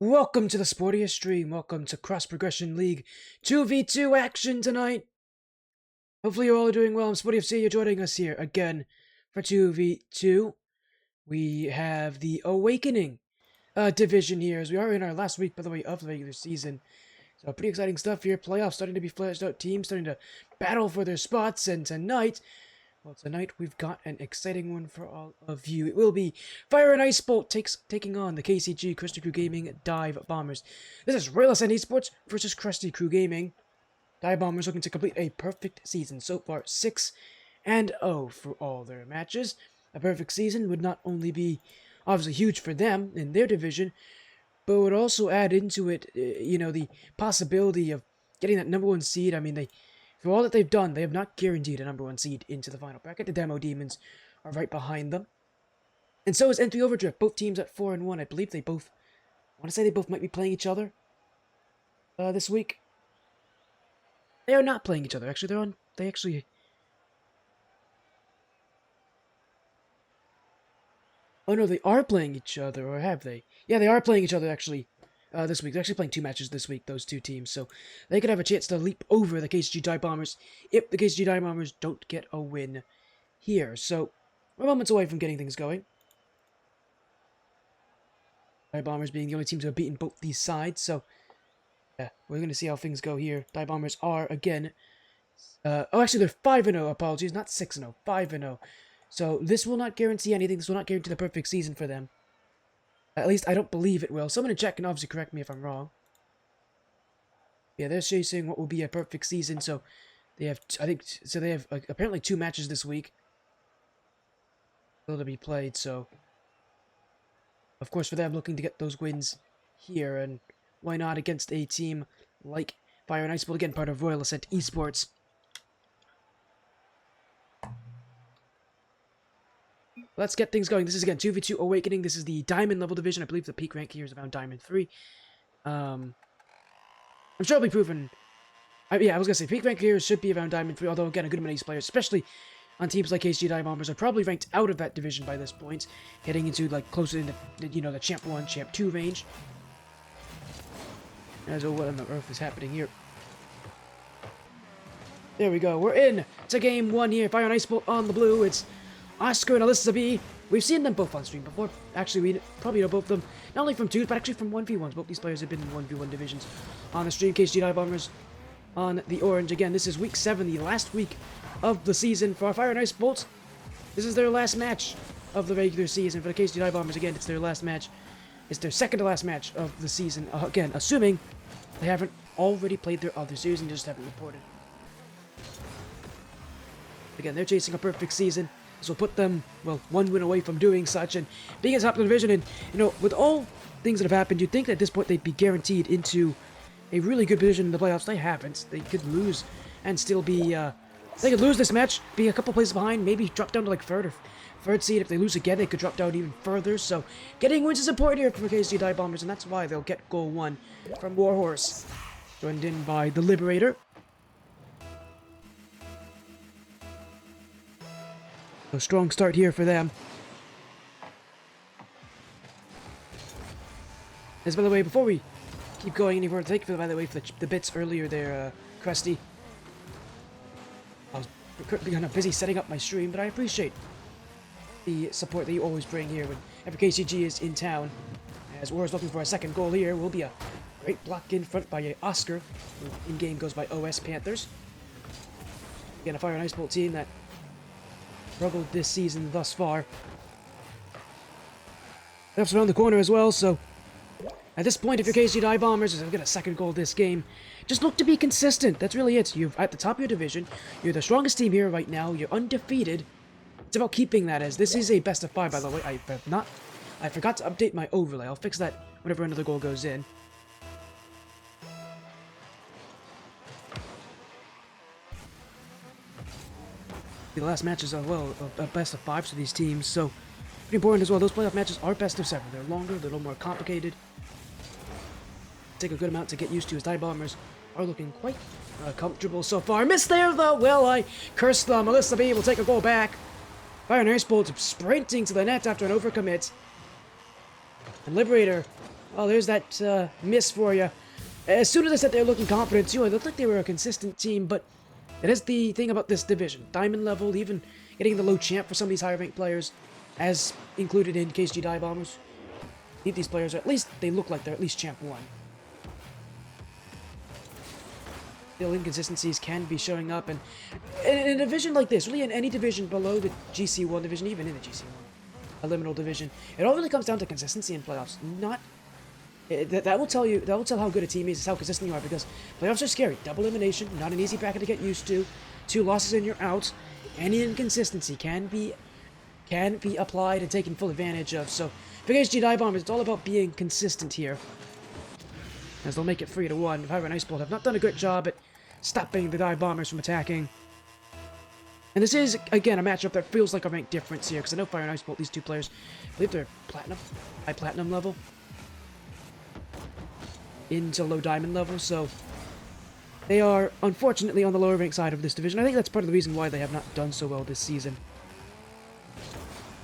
Welcome to the sportiest stream. Welcome to Cross Progression League 2v2 action tonight. Hopefully you're all doing well. I'm Sporty FC. You're joining us here again for 2v2. We have the Awakening division here, as we are in our last week, by the way, of the regular season. So pretty exciting stuff here. Playoffs starting to be fleshed out. Teams starting to battle for their spots. And tonight we've got an exciting one for all of you. It will be Fire and Ice Bolt taking on the KCG Krusty Crew Gaming Dive Bombers. This is Royal Ascent Esports versus Krusty Crew Gaming. Dive Bombers looking to complete a perfect season so far, 6-0 for all their matches. A perfect season would not only be obviously huge for them in their division, but would also add into it, the possibility of getting that number 1 seed. I mean, for all that they've done, they have not guaranteed a number 1 seed into the final bracket. The Demo Demons are right behind them. And so is N3 Overdrift. Both teams at 4-1. I believe I want to say they both might be playing each other this week. They are not playing each other. Actually, Oh no, they are playing each other, or have they? Yeah, they are playing each other, actually. This week. They're actually playing 2 matches this week, those 2 teams, so they could have a chance to leap over the KCG Dive Bombers if the KCG Dive Bombers don't get a win here. So, we're moments away from getting things going. Dive Bombers being the only team to have beaten both these sides, so yeah, we're going to see how things go here. Dive Bombers are, again, actually, they're 5-0, apologies, not 6-0, 5-0. So, this will not guarantee anything. This will not guarantee the perfect season for them. At least, I don't believe it will. Someone in chat can obviously correct me if I'm wrong. Yeah, they're chasing what will be a perfect season, so they have, they have apparently 2 matches this week still to be played, so of course for them looking to get those wins here, and why not against a team like Fire and Ice Bolt, again part of Royal Ascent Esports. Let's get things going. This is, again, 2v2 Awakening. This is the Diamond level division. I believe the peak rank here is around Diamond 3. I'm sure it'll be proven. Yeah, I was going to say, peak rank here should be around Diamond 3, although, again, a good many players, especially on teams like KCG Dive Bombers, are probably ranked out of that division by this point, heading into, like, closer into, the Champ 1, Champ 2 range. As what on the earth is happening here? There we go. We're in to game 1 here. Fire and Ice Bolt on the blue. It's Oscar and Alyssa B. We've seen them both on stream before. Actually, we probably know both of them, not only from 2s, but actually from 1v1s. Both these players have been in 1v1 divisions on the stream. KCG Dive Bombers on the orange. Again, this is week 7, the last week of the season for Fire and Ice Bolt. This is their last match of the regular season. For the KCG Dive Bombers, again, it's their last match. It's their second to last match of the season. Again, assuming they haven't already played their other series and just haven't reported. Again, they're chasing a perfect season. This will put them, well, 1 win away from doing such, and being at the top of the division. And, with all things that have happened, you'd think that at this point they'd be guaranteed into a really good position in the playoffs. They haven't. They could lose and still be, they could lose this match, be a couple places behind, maybe drop down to like third seed. If they lose again, they could drop down even further. So, getting wins is important here for KCG Dive Bombers, and that's why they'll get goal 1 from Warhorse, joined in by the Liberator. A strong start here for them. As by the way, before we keep going any further, thank you, by the way, for the bits earlier there, Krusty. I was kind of busy setting up my stream, but I appreciate the support that you always bring here whenever KCG is in town. As War's looking for a second goal here, will be a great block in front by Oscar, who in-game goes by OS Panthers. Again, a Fire and Ice Bolt team that struggled this season thus far. That's around the corner as well, so at this point, if you're KCG Dive Bombers, if you get a second goal this game, just look to be consistent. That's really it. You're at the top of your division. You're the strongest team here right now. You're undefeated. It's about keeping that, as this is a best of 5, by the way. I forgot to update my overlay. I'll fix that whenever another goal goes in. The last matches are, well, a best of 5 for these teams, so pretty important as well. Those playoff matches are best of 7. They're longer, they're a little more complicated. Take a good amount to get used to, as Dive Bombers are looking quite comfortable so far. Missed there, though! Well, I cursed them. Alyssa B will take a goal back. Fire and Ice Bolt sprinting to the net after an overcommit. And Liberator Oh, there's that miss for you. As soon as I said they were looking confident too, it looked like they were a consistent team, but it is the thing about this division. Diamond level, even getting the low champ for some of these higher ranked players, as included in KCG Dive Bombers. These players, or at least they look like they're at least champ 1. Still, inconsistencies can be showing up, and in a division like this, really in any division below the GC1 division, even in the GC1, a liminal division, it all really comes down to consistency in playoffs. That will tell you, that will tell how good a team is how consistent you are, because playoffs are scary. Double elimination, not an easy bracket to get used to. 2 losses and you're out. Any inconsistency can be applied and taken full advantage of. So for KCG Dive Bombers, it's all about being consistent here, as they'll make it 3-1. Fire and Ice Bolt have not done a good job at stopping the Dive Bombers from attacking. And this is, again, a matchup that feels like a rank difference here, because I know Fire and Ice Bolt, these two players, I believe they're platinum, high platinum level, into low diamond level, so they are, unfortunately, on the lower rank side of this division. I think that's part of the reason why they have not done so well this season.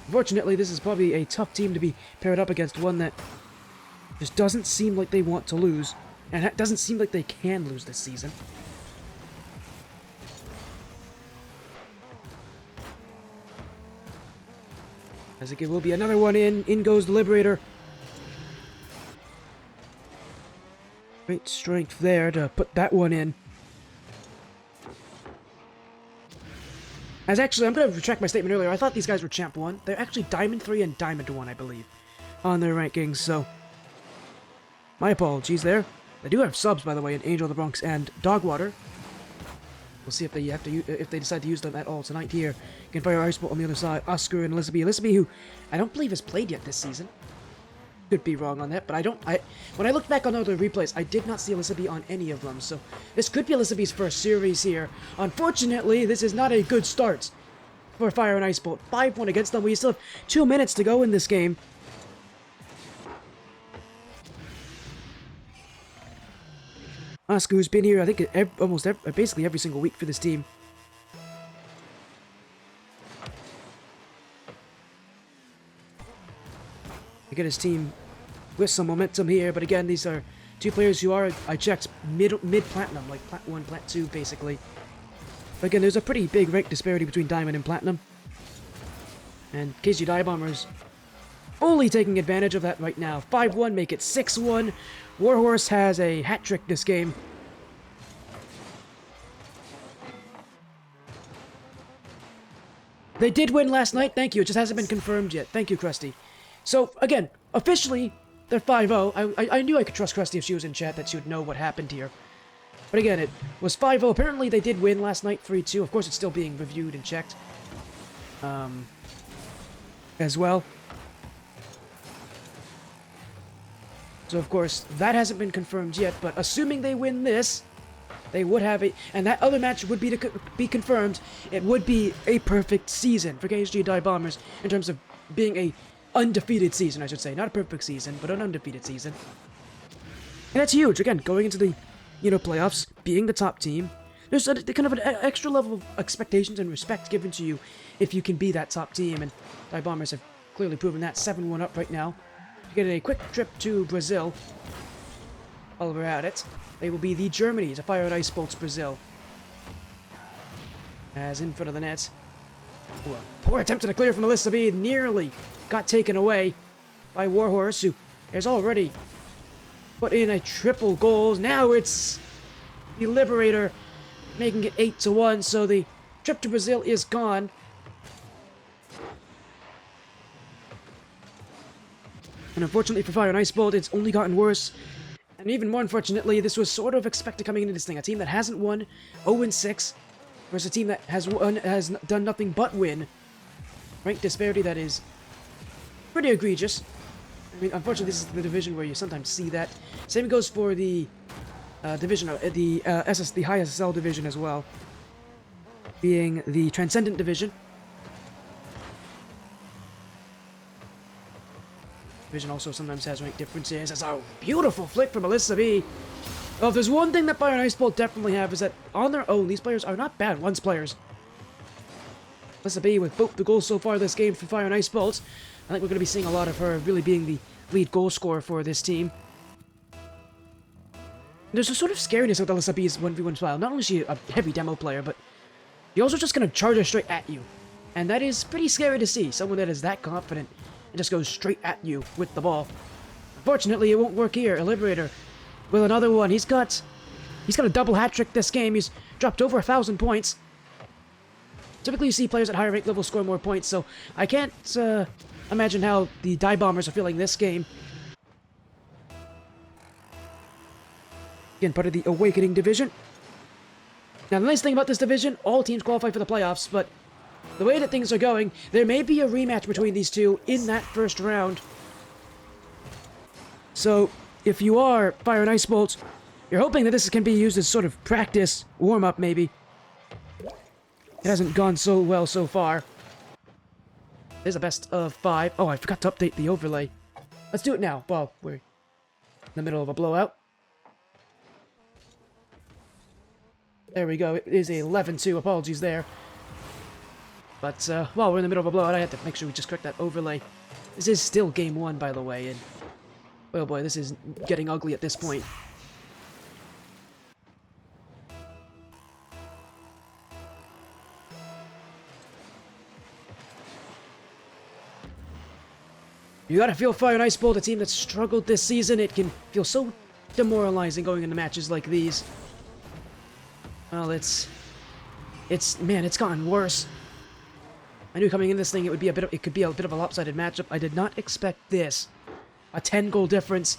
Unfortunately, this is probably a tough team to be paired up against, one that just doesn't seem like they want to lose, and it doesn't seem like they can lose this season. As it will be another one in. In goes the Liberator. Great strength there to put that one in. As actually, I'm going to retract my statement earlier. I thought these guys were Champ 1. They're actually Diamond 3 and Diamond 1, I believe, on their rankings, so my apologies there. They do have subs, by the way, in Angel of the Bronx and Dogwater. We'll see if they if they decide to use them at all tonight here. Can Fire Ice Bolt on the other side. Oscar and Elizabeth. Elizabeth, who I don't believe has played yet this season. Could be wrong on that, but when I looked back on other replays, I did not see Elizabeth on any of them, so this could be Elizabeth's first series here. Unfortunately, this is not a good start for Fire and Ice Bolt. 5-1 against them. We still have 2 minutes to go in this game. Oscar, who's been here, I think, basically every single week for this team. To get his team with some momentum here, but again, these are 2 players who are, I checked, mid-platinum, like Plat 1, Plat 2, basically. But again, there's a pretty big rank disparity between Diamond and Platinum. And KCG Dive Bombers only taking advantage of that right now. 5-1, make it 6-1. Warhorse has a hat trick this game. They did win last night, thank you. It just hasn't been confirmed yet. Thank you, Krusty. So, again, officially, they're 5-0. I knew I could trust Krusty if she was in chat, that she would know what happened here. But again, it was 5-0. Apparently, they did win last night 3-2. Of course, it's still being reviewed and checked. As well. So, of course, that hasn't been confirmed yet, but assuming they win this, they would have it, and that other match would be confirmed. It would be a perfect season for KCG Dive Bombers in terms of being a undefeated season, I should say. Not a perfect season, but an undefeated season. And that's huge. Again, going into the, playoffs, being the top team, there's kind of an extra level of expectations and respect given to you if you can be that top team, and Dive Bombers have clearly proven that. 7-1 up right now. Get a quick trip to Brazil. While we're at it, they will be the Germany to Fire and Ice Bolts Brazil. As in front of the net. Ooh, a poor attempt to clear from Alyssa B. Nearly got taken away by Warhorse, who has already put in a triple goals. Now it's the Liberator making it 8-1, so the trip to Brazil is gone. And unfortunately for Fire and Ice Bolt, it's only gotten worse. And even more unfortunately, this was sort of expected coming into this thing. A team that hasn't won, 0-6, versus a team that has done nothing but win. Rank disparity that is pretty egregious. I mean, unfortunately, this is the division where you sometimes see that. Same goes for the division, the high SSL division as well, being the Transcendent division. Division also sometimes has rank differences. That's a beautiful flick from Alyssa B. Well, if there's one thing that Fire and Ice Bolt definitely have, is that on their own, these players are not bad once players. Alyssa B with both the goals so far this game for Fire and Ice Bolt. I think we're going to be seeing a lot of her really being the lead goal scorer for this team. There's a sort of scariness with Alyssa B's 1v1 style. Not only is she a heavy demo player, but she's also just going to charge her straight at you. And that is pretty scary to see. Someone that is that confident and just goes straight at you with the ball. Unfortunately, it won't work here. Liberator with another one. He's got a double hat-trick this game. He's dropped over 1,000 points. Typically, you see players at higher rank levels score more points, so I can't imagine how the Dive Bombers are feeling this game. Again, part of the Awakening division. Now, the nice thing about this division, all teams qualify for the playoffs, but the way that things are going, there may be a rematch between these two in that first round. So, if you are Fire and Ice Bolt, you're hoping that this can be used as sort of practice, warm-up maybe. It hasn't gone so well so far. There's a best of 5. Oh, I forgot to update the overlay. Let's do it now. Well, we're in the middle of a blowout. There we go. It is a 11-2. Apologies there. But, while we're in the middle of a blowout, I have to make sure we just correct that overlay. This is still game 1, by the way, and oh boy, this is getting ugly at this point. You gotta feel Fire and Ice Bolt, a team that's struggled this season. It can feel so demoralizing going into matches like these. Well, it's gotten worse. I knew coming in this thing it could be a bit of a lopsided matchup. I did not expect this. A 10-goal difference.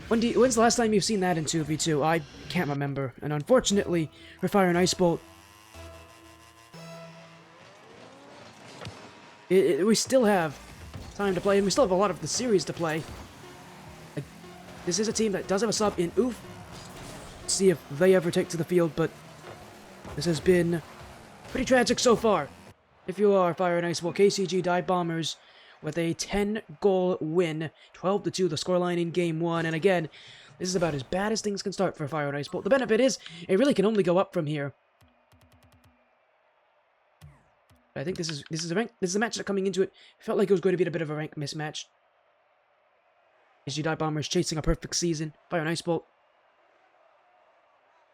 When's the last time you've seen that in 2v2? I can't remember. And unfortunately, for Fire and Ice Bolt, we still have time to play, and we still have a lot of the series to play. This is a team that does have a sub in Oof. See if they ever take to the field, but this has been pretty tragic so far. If you are Fire and Ice Bolt, KCG Dive Bombers with a 10-goal win, 12-2 the scoreline in Game 1, and again, this is about as bad as things can start for Fire and Ice Bolt. The benefit is, it really can only go up from here. I think this is a match that coming into it felt like it was going to be a bit of a rank mismatch. KCG Dive Bombers chasing a perfect season. Fire and Ice Bolt,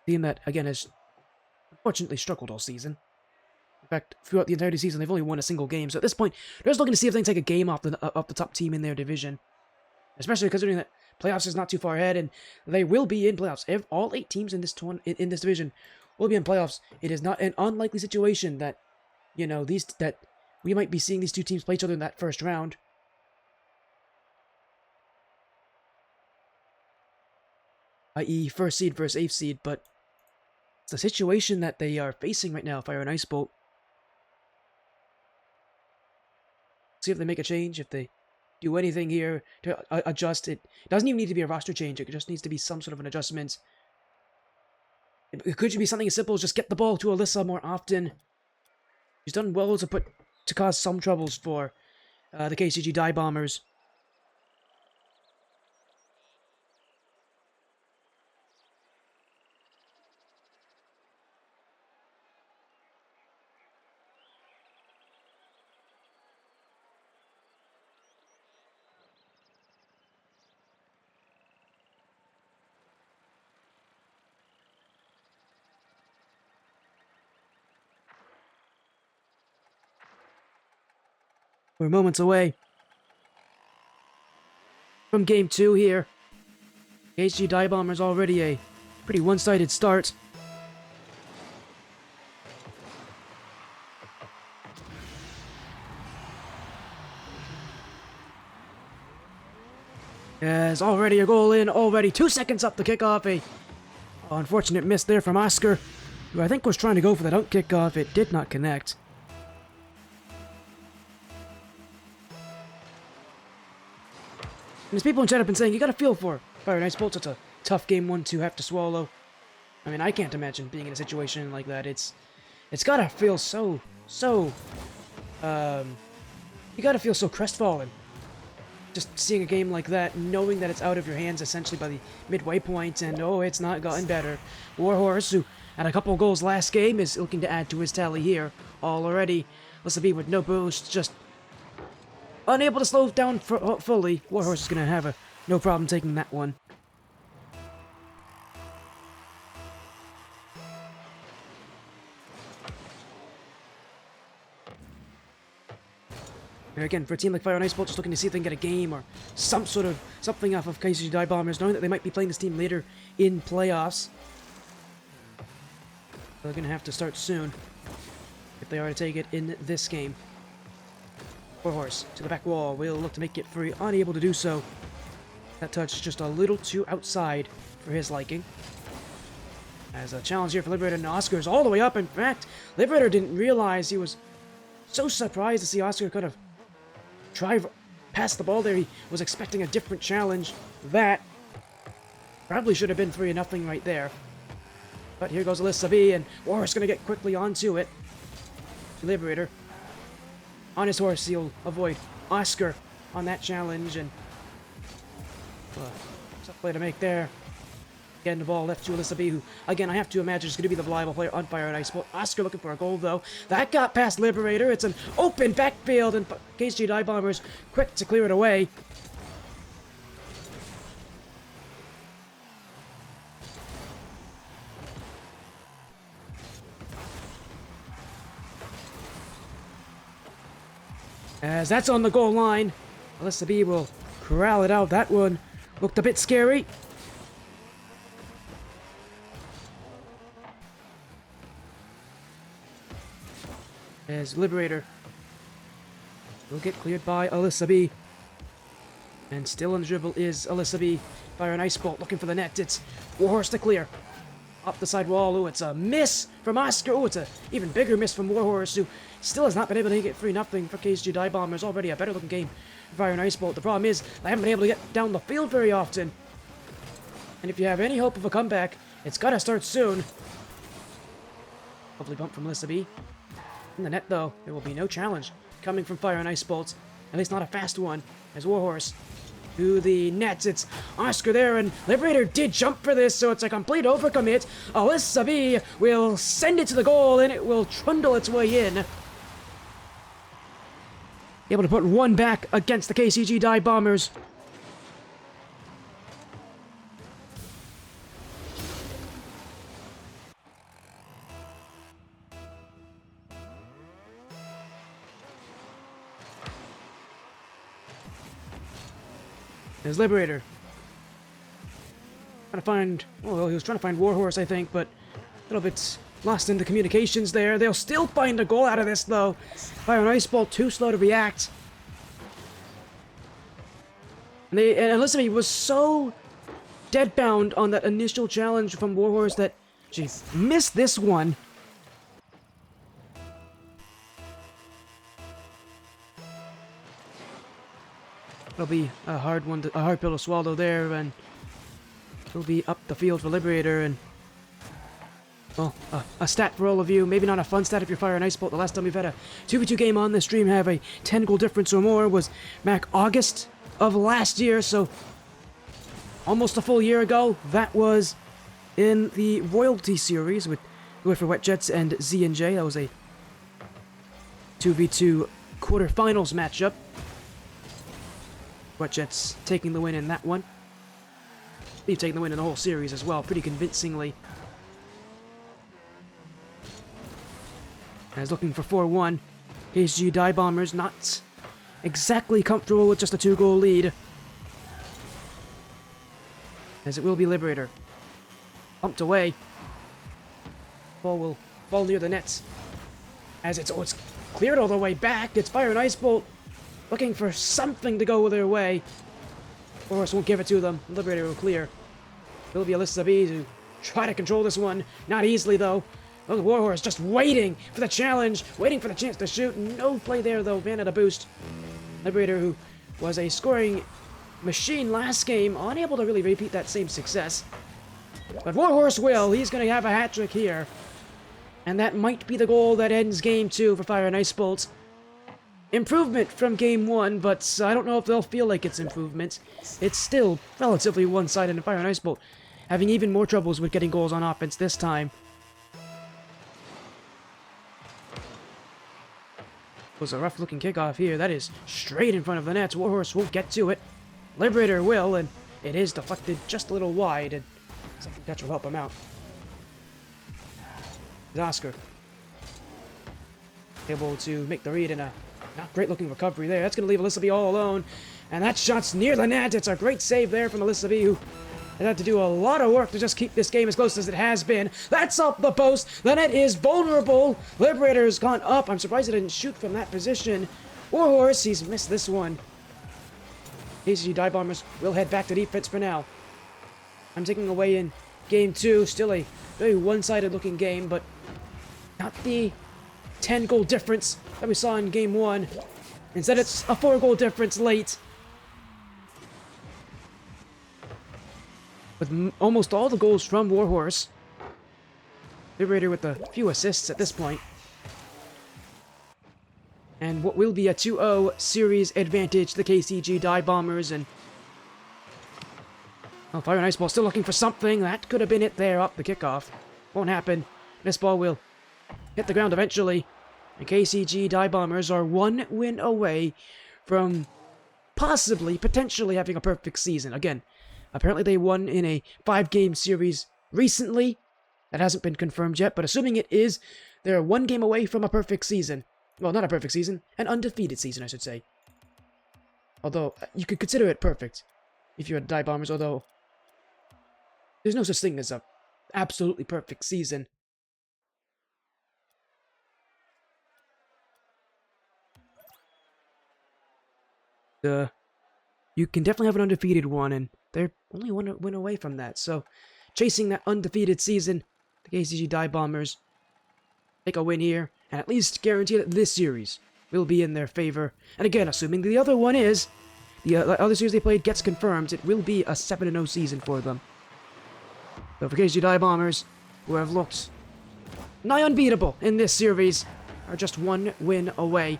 team that again has unfortunately struggled all season. In fact, throughout the entire season, they've only won a single game. So at this point, they're just looking to see if they can take a game off the top team in their division. Especially considering that playoffs is not too far ahead, and they will be in playoffs. All 8 teams in this division will be in playoffs. It is not an unlikely situation that, you know, that we might be seeing these two teams play each other in that first round. I.e., first seed versus 8th seed, but it's the situation that they are facing right now, Fire and Ice Bolt. See if they make a change, if they do anything here to adjust. It doesn't even need to be a roster change, it just needs to be some sort of an adjustment. It could be something as simple as just get the ball to Alyssa more often. She's done well to cause some troubles for the KCG Dive Bombers. We're moments away from Game 2 here. KCG Dive Bombers already a pretty one-sided start. As already a goal in, already 2 seconds up the kickoff. A unfortunate miss there from Oscar, who I think was trying to go for the dunk kickoff. It did not connect. And as people in chat have been saying, you gotta feel for Fire and Ice Bolt. It's a tough game 1 to have to swallow. I mean, I can't imagine being in a situation like that. It's gotta feel so you gotta feel so crestfallen. Just seeing a game like that, knowing that it's out of your hands essentially by the midway point, and oh, it's not gotten better. Warhorse, who had a couple goals last game, is looking to add to his tally here already. Alyssa B with no boost, just unable to slow down fully. Warhorse is going to have no problem taking that one. And again, for a team like Fire and Ice Bolt, just looking to see if they can get a game or something off of KCG Dive Bombers, knowing that they might be playing this team later in playoffs. They're going to have to start soon if they are to take it in this game. Warhorse to the back wall, will look to make it free, unable to do so. That touch is just a little too outside for his liking. As a challenge here for Liberator, and Oscar's all the way up. In fact, Liberator didn't realize, he was so surprised to see Oscar kind of try past the ball there. He was expecting a different challenge. That probably should have been 3-0 right there. But here goes Alyssa B, and Warhorse going to get quickly onto it. Liberator on his horse, he'll avoid Oscar on that challenge, and tough play to make there. Getting the ball left to Alyssa B, who, again, I have to imagine is going to be the reliable player on Fire and Ice Bolt. Oscar looking for a goal, though. That got past Liberator. It's an open backfield, and KCG Dive Bombers quick to clear it away. As that's on the goal line, Alyssa B will corral it out. That one looked a bit scary. As Liberator will get cleared by Alyssa B. And still on the dribble is Alyssa B. Fire and Ice Bolt looking for the net. It's Warhorse to clear. Up the side wall. Oh, it's a miss from Oscar. Oh, it's an even bigger miss from Warhorse, who still has not been able to get 3-0 for KCG Dive Bombers. Already a better looking game for Fire and Ice Bolt. The problem is they haven't been able to get down the field very often. And if you have any hope of a comeback, it's got to start soon. Lovely bump from Alyssa B. In the net, though, there will be no challenge coming from Fire and Ice Bolt. At least not a fast one, as Warhorse to the nets. It's Oscar there, and Liberator did jump for this, so it's a complete overcommit. Alyssa B will send it to the goal, and it will trundle its way in. Able to put one back against the KCG Dive Bombers. There's Liberator. Trying to find... well, he was trying to find Warhorse, I think, but a little bit lost in the communications there. They'll still find a goal out of this, though. Fire and Ice Bolt too slow to react. And Alyssa B was so dead-bound on that initial challenge from Warhorse that she missed this one. It'll be a hard pill to swallow there, and it'll be up the field for Liberator. And well, a stat for all of you, maybe not a fun stat if you're Fire and Ice Bolt. The last time we've had a 2v2 game on this stream have a 10-goal difference or more was back August of last year, so almost a full year ago. That was in the Royalty Series with for Wet Jets and Z&J. That was a 2v2 quarterfinals matchup. Wet Jets taking the win in that one. They've taken the win in the whole series as well, pretty convincingly. As looking for 4-1, KCG Dive Bombers not exactly comfortable with just a 2-goal lead. As it will be Liberator. Pumped away. Ball will fall near the nets. As it's cleared all the way back. It's Fire and Ice Bolt looking for something to go their way. Warhorse won't give it to them. Liberator will clear. It'll be Alyssa B to try to control this one. Not easily, though. Look at Warhorse just waiting for the challenge, waiting for the chance to shoot. No play there, though. Van at a boost. Liberator, who was a scoring machine last game, unable to really repeat that same success. But Warhorse will. He's going to have a hat trick here. And that might be the goal that ends Game 2 for Fire and Ice Bolt. Improvement from Game 1, but I don't know if they'll feel like it's improvement. It's still relatively one-sided in Fire and Ice Bolt, having even more troubles with getting goals on offense this time. was a rough-looking kickoff here. That is straight in front of the nets. Warhorse won't get to it. Liberator will, and it is deflected just a little wide, and something catch will help him out. Oscar able to make the read in a not great-looking recovery there. That's going to leave Alyssa B all alone, and that shot's near the net. It's a great save there from Alyssa B, who has had to do a lot of work to just keep this game as close as it has been. That's up the post. The net is vulnerable. Liberator's gone up. I'm surprised he didn't shoot from that position. Warhorse, he's missed this one. KCG Dive Bombers will head back to defense for now. I'm taking away in game 2. Still a very one-sided looking game, but not the 10-goal difference that we saw in game 1. Instead, it's a 4-goal difference late. With almost all the goals from Warhorse. Liberator with a few assists at this point. And what will be a 2-0 series advantage to the KCG Dive Bombers. And oh, Fire and Ice Ball still looking for something. That could have been it there up the kickoff. Won't happen. This ball will hit the ground eventually. The KCG Dive Bombers are 1 win away from possibly, potentially having a perfect season. Again, apparently they won in a 5-game series recently. That hasn't been confirmed yet, but assuming it is, they're 1 game away from a perfect season. Well, not a perfect season, an undefeated season, I should say. Although, you could consider it perfect if you're a Dive Bombers, although there's no such thing as a absolutely perfect season. You can definitely have an undefeated one, and they're only 1 win away from that. So, chasing that undefeated season, the KCG Dive Bombers take a win here, and at least guarantee that this series will be in their favor. And again, assuming the other one is, the other series they played gets confirmed, it will be a 7-0 season for them. So for KCG Dive Bombers, who have looked nigh unbeatable in this series, are just 1 win away.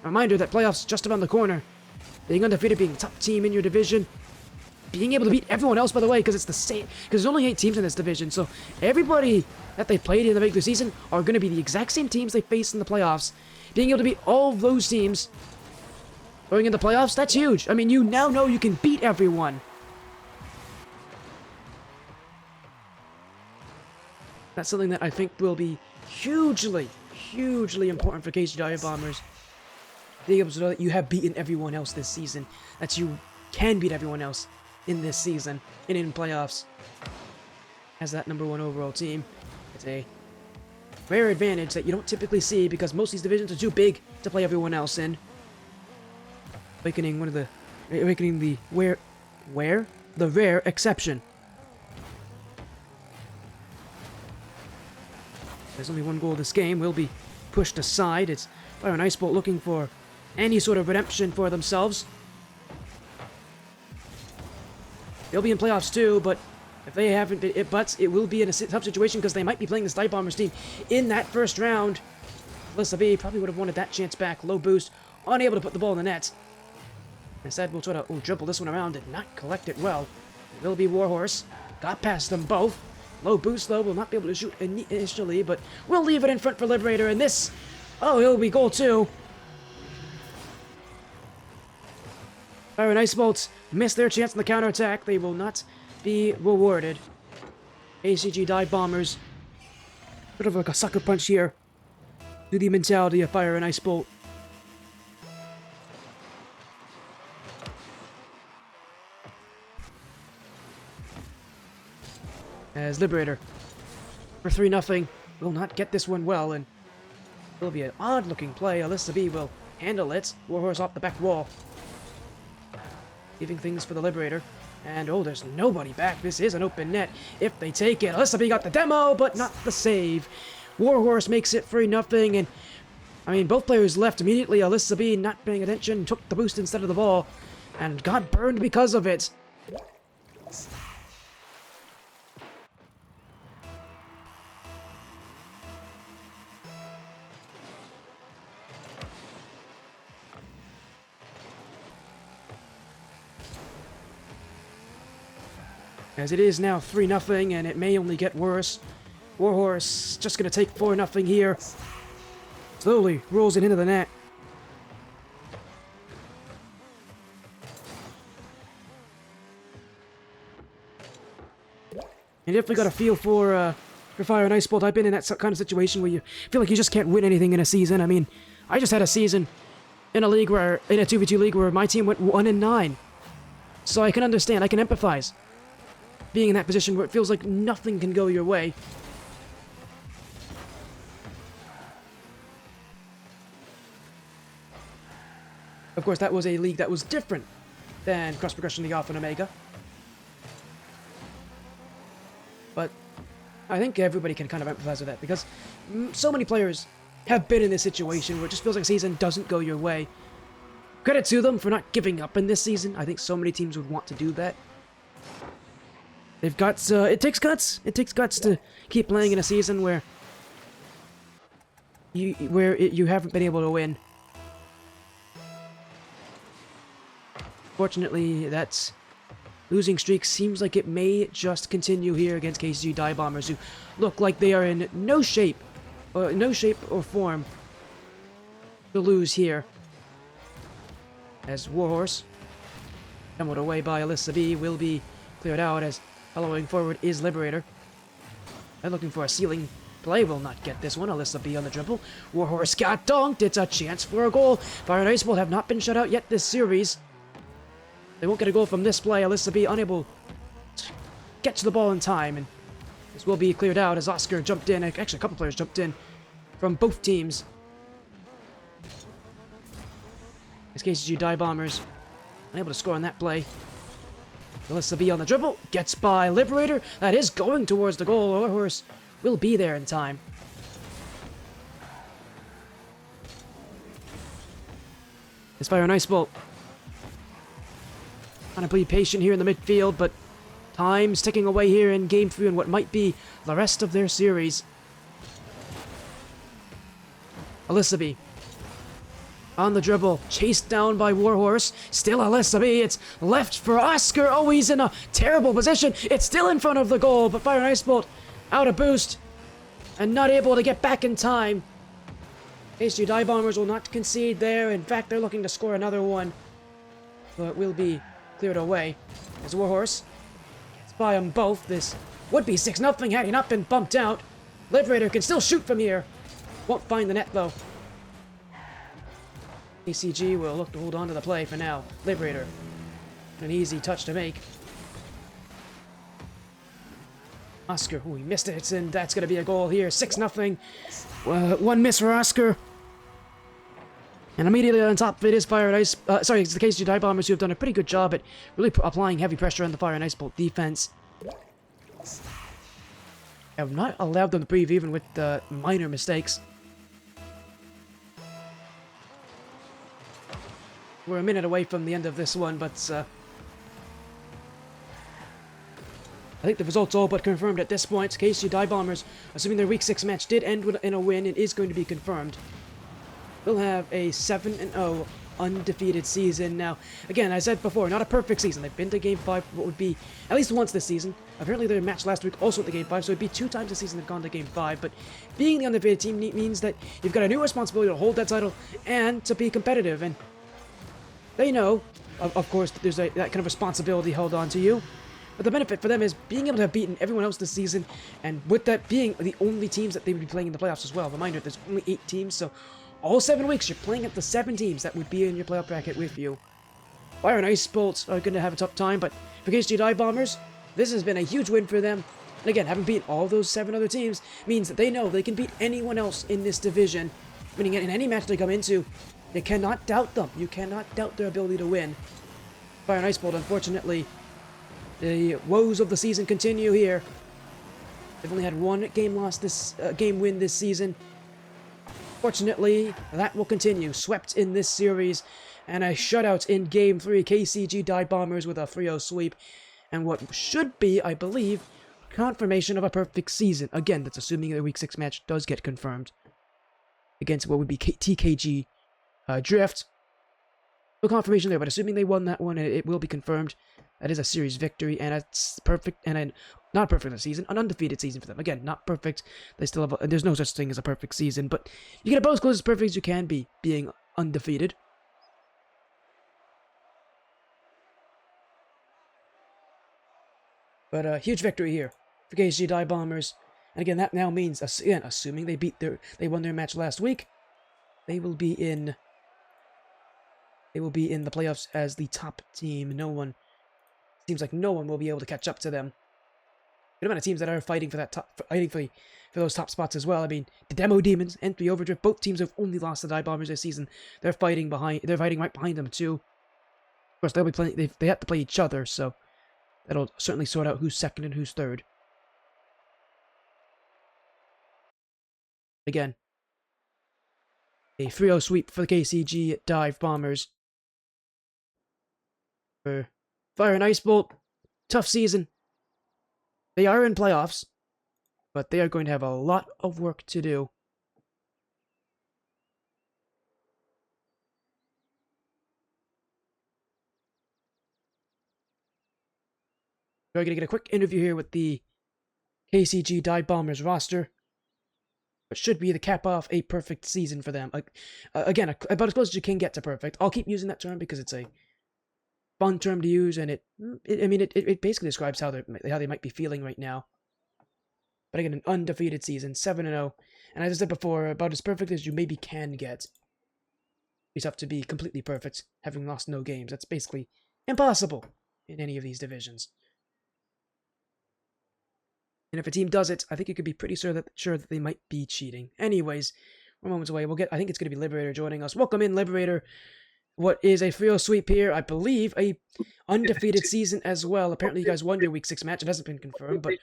A reminder that playoffs just around the corner. Being undefeated, being top team in your division, being able to beat everyone else, by the way, because it's the same, because there's only 8 teams in this division, so everybody that they played in the regular season are going to be the exact same teams they face in the playoffs. Being able to beat all of those teams going into the playoffs, that's huge. I mean, you now know you can beat everyone. That's something that I think will be hugely, hugely important for KCG Dive Bombers. Being able to know that you have beaten everyone else this season. That you can beat everyone else in this season and in playoffs. As that #1 overall team, it's a rare advantage that you don't typically see because most of these divisions are too big to play everyone else in. Awakening the rare exception. There's only 1 goal this game. Will be pushed aside. It's Fire and Ice Bolt looking for any sort of redemption for themselves. They'll be in playoffs too, but if they haven't been, it will be in a tough situation because they might be playing this Dive Bombers team in that first round. Alyssa B probably would have wanted that chance back. Low boost, unable to put the ball in the net. Instead, we'll try to dribble this one around and not collect it well. It will be Warhorse. Got past them both. Low boost though, will not be able to shoot initially, but we'll leave it in front for Liberator, and this, it'll be goal 2. Fire and Ice Bolts miss their chance in the counterattack. They will not be rewarded. KCG Dive Bombers, sort of like a sucker punch here to the mentality of Fire and Ice Bolt. As Liberator, for 3-0, will not get this one well, and it will be an odd-looking play. Alyssa B will handle it. Warhorse off the back wall. Leaving things for the Liberator. And, there's nobody back. This is an open net if they take it. Alyssa B got the demo, but not the save. Warhorse makes it 3-0, and, I mean, both players left immediately. Alyssa B, not paying attention, took the boost instead of the ball, and got burned because of it. As it is now 3-0, and it may only get worse. Warhorse just going to take 4-0 here. Slowly rolls it into the net. You definitely got a feel for Fire and Ice Bolt. I've been in that kind of situation where you feel like you just can't win anything in a season. I mean, I just had a season in a 2v2 league where my team went 1-9. So I can understand, I can empathize being in that position where it feels like nothing can go your way. Of course, that was a league that was different than Cross Progression League Alpha and Omega. But I think everybody can kind of empathize with that, because so many players have been in this situation where it just feels like a season doesn't go your way. Credit to them for not giving up in this season. I think so many teams would want to do that. They've got, it takes guts. It takes guts to keep playing in a season where you haven't been able to win. Fortunately, that losing streak seems like it may just continue here against KCG Dive Bombers, who look like they are in no shape or form to lose here. As Warhorse, demoed away by Alyssa B, will be cleared out as following forward is Liberator. And looking for a ceiling play, will not get this one. Alyssa B on the dribble. Warhorse got dunked. It's a chance for a goal. Fire and Ice Bolt have not been shut out yet this series. They won't get a goal from this play. Alyssa B unable to get to the ball in time, and this will be cleared out as Oscar jumped in. Actually, a couple players jumped in from both teams. As KCG Dive Bombers unable to score on that play. Alyssa B on the dribble, gets by Liberator. That is going towards the goal. Warhorse will be there in time. It's Fire and Ice Bolt. Trying to be patient here in the midfield, but time's ticking away here in Game 3 and what might be the rest of their series. Alyssa B on the dribble, chased down by Warhorse. Still Alyssa B. It's left for Oscar. Oh, he's in a terrible position. It's still in front of the goal, but Fire and Ice Bolt out of boost and not able to get back in time. KCG Dive Bombers will not concede there. In fact, they're looking to score another one, but it will be cleared away as Warhorse gets by them both. This would be 6-0 had he not been bumped out. Liberator can still shoot from here. Won't find the net, though. KCG will look to hold on to the play for now. Liberator, an easy touch to make. Oscar, he missed it, and that's going to be a goal here. 6-0. One miss for Oscar. And immediately on top of it is Fire and Ice... it's the KCG Dive Bombers, who have done a pretty good job at really applying heavy pressure on the Fire and Ice Bolt defense. I have not allowed them to breathe, even with minor mistakes. We're a minute away from the end of this one, but I think the result's all but confirmed at this point. KCG Dive Bombers, assuming their Week 6 match did end in a win, it is going to be confirmed. We'll have a 7-0 undefeated season. Now, again, I said before, not a perfect season. They've been to Game 5 what would be at least once this season. Apparently their match last week also at the Game 5, so it'd be 2 times this season they've gone to Game 5. But being the undefeated team means that you've got a new responsibility to hold that title and to be competitive. And they know, of course, that there's that kind of responsibility held on to you. But the benefit for them is being able to have beaten everyone else this season, and with that being the only teams that they would be playing in the playoffs as well. Reminder, there's only 8 teams, so all 7 weeks you're playing at the 7 teams that would be in your playoff bracket with you. Fire and Ice Bolts are going to have a tough time, but for KCG Dive Bombers, this has been a huge win for them. And again, having beaten all those 7 other teams means that they know they can beat anyone else in this division. Meaning in any match they come into, they cannot doubt them. You cannot doubt their ability to win. Fire and Ice Bolt, unfortunately, the woes of the season continue here. They've only had 1 game win this season. Fortunately, that will continue. Swept in this series, and a shutout in Game 3. KCG Dive Bombers with a 3-0 sweep, and what should be, I believe, confirmation of a perfect season. Again, that's assuming the Week 6 match does get confirmed against what would be TKG Drift. No confirmation there, but assuming they won that one, it will be confirmed. That is a series victory, and it's perfect, and not perfect season, an undefeated season for them. Again, not perfect. They still have, there's no such thing as a perfect season, but you get about as close as perfect as you can be, being undefeated. But a huge victory here for KCG Dive Bombers. And again, that now means, again, assuming they won their match last week, they will be in the playoffs as the top team. Seems like no one will be able to catch up to them. The amount of teams that are fighting for those top spots as well. I mean, the Demo Demons and the Overdrift, both teams have only lost the Dive Bombers this season. They're fighting right behind them too. Of course, they'll be playing. They have to play each other, so that'll certainly sort out who's second and who's third. Again, a 3-0 sweep for the KCG Dive Bombers. For Fire and Ice Bolt, tough season. They are in playoffs, but they are going to have a lot of work to do. We're going to get a quick interview here with the KCG Dive Bombers roster. It should be the cap off a perfect season for them. Again, about as close as you can get to perfect. I'll keep using that term because it's a fun term to use, and it basically describes how they might be feeling right now. But again, an undefeated season, 7-0, and as I said before, about as perfect as you maybe can get. It's up to be completely perfect, having lost no games. That's basically impossible in any of these divisions. And if a team does it, I think you could be pretty sure that they might be cheating. Anyways, we're moments away. I think it's going to be Liberator joining us. Welcome in, Liberator. What is a 3-0 sweep here? I believe a undefeated season as well. Apparently, you guys won your Week 6 match. It hasn't been confirmed, but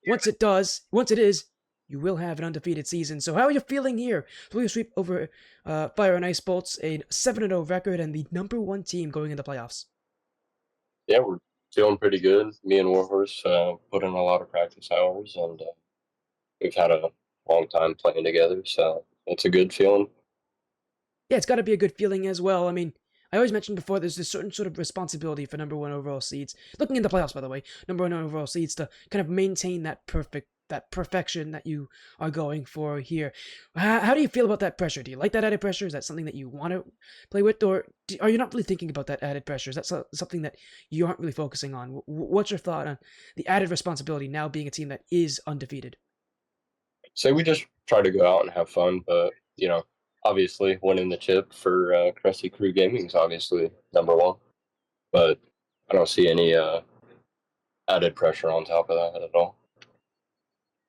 once it is, you will have an undefeated season. So how are you feeling here? 3-0 sweep over Fire and Ice Bolts, a 7-0 record, and the #1 team going into playoffs. Yeah, we're feeling pretty good. Me and Warhorse put in a lot of practice hours, and we've had a long time playing together, so it's a good feeling. Yeah, it's got to be a good feeling as well. I mean, I always mentioned before there's this certain sort of responsibility for #1 overall seeds. Looking in the playoffs, by the way, #1 overall seeds to kind of maintain that perfection that you are going for here. How do you feel about that pressure? Do you like that added pressure? Is that something that you want to play with, or are you not really thinking about that added pressure? Is that something that you aren't really focusing on? What's your thought on the added responsibility now being a team that is undefeated? So we just try to go out and have fun, but obviously winning the chip for Krusty Crew Gaming is obviously #1. But I don't see any added pressure on top of that at all.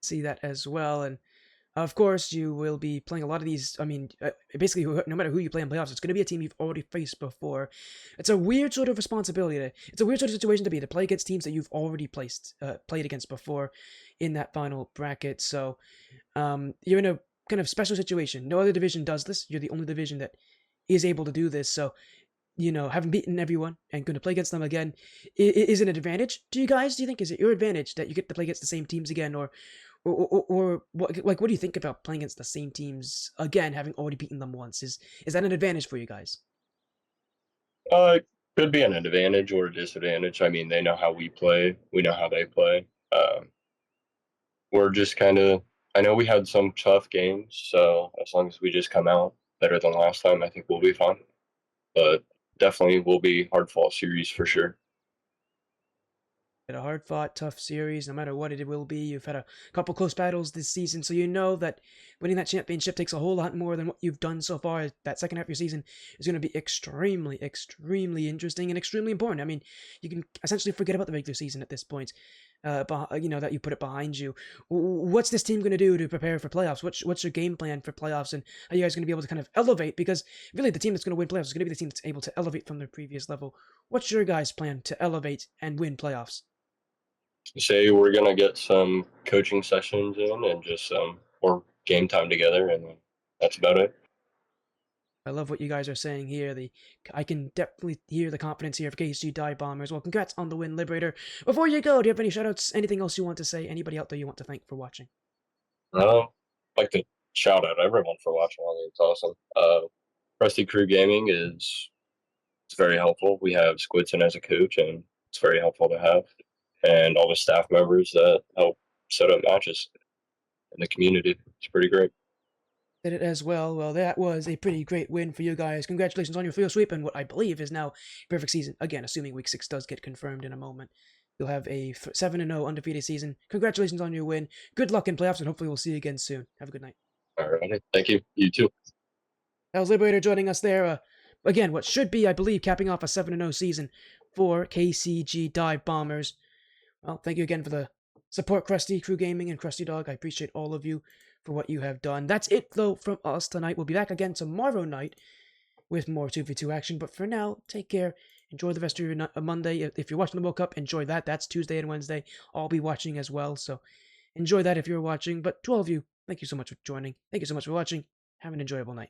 See that as well, and of course, you will be playing a lot of these. I mean, basically, no matter who you play in playoffs, it's going to be a team you've already faced before. It's a weird sort of responsibility. It's a weird sort of situation to play against teams that you've already played against before in that final bracket. So, you're in a kind of special situation. No other division does this. You're the only division that is able to do this. So, having beaten everyone and going to play against them again is an advantage to you guys. Do you think is it your advantage that you get to play against the same teams again, or what? Like, what do you think about playing against the same teams again, having already beaten them once? Is that an advantage for you guys? It could be an advantage or a disadvantage. I mean, they know how we play. We know how they play. We're just kind of. I know we had some tough games, so as long as we just come out better than last time, I think we'll be fine. But definitely will be hard fought series for sure. A hard-fought, tough series, no matter what it will be. You've had a couple close battles this season, so you know that winning that championship takes a whole lot more than what you've done so far. That second half of your season is going to be extremely, extremely interesting and extremely important. I mean, you can essentially forget about the regular season at this point. That you put it behind you. What's this team going to do to prepare for playoffs? What's your game plan for playoffs, and are you guys going to be able to kind of elevate? Because really, the team that's going to win playoffs is going to be the team that's able to elevate from their previous level. What's your guys' plan to elevate and win playoffs? Say we're gonna get some coaching sessions in and just some more game time together, and that's about it. I love what you guys are saying here. I can definitely hear the confidence here of KCG Dive Bombers. Well, congrats on the win, Liberator. Before you go, do you have any shoutouts? Anything else you want to say? Anybody out there you want to thank for watching? I'd like to shout out everyone for watching. I think it's awesome. Krusty Crew Gaming it's very helpful. We have Squidson as a coach, and it's very helpful to have, and all the staff members that help set up matches in the community. It's pretty great. Did it as well. Well, that was a pretty great win for you guys. Congratulations on your field sweep and what I believe is now a perfect season. Again, assuming Week 6 does get confirmed in a moment. You'll have a 7-0 undefeated season. Congratulations on your win. Good luck in playoffs, and hopefully we'll see you again soon. Have a good night. All right. Thank you. You too. That was Liberator joining us there. Again, what should be, I believe, capping off a 7-0 season for KCG Dive Bombers. Well, thank you again for the support, Krusty, Crew Gaming, and Krusty Dog. I appreciate all of you for what you have done. That's it, though, from us tonight. We'll be back again tomorrow night with more 2v2 action. But for now, take care. Enjoy the rest of your Monday. If you're watching the World Cup, enjoy that. That's Tuesday and Wednesday. I'll be watching as well, so enjoy that if you're watching. But to all of you, thank you so much for joining. Thank you so much for watching. Have an enjoyable night.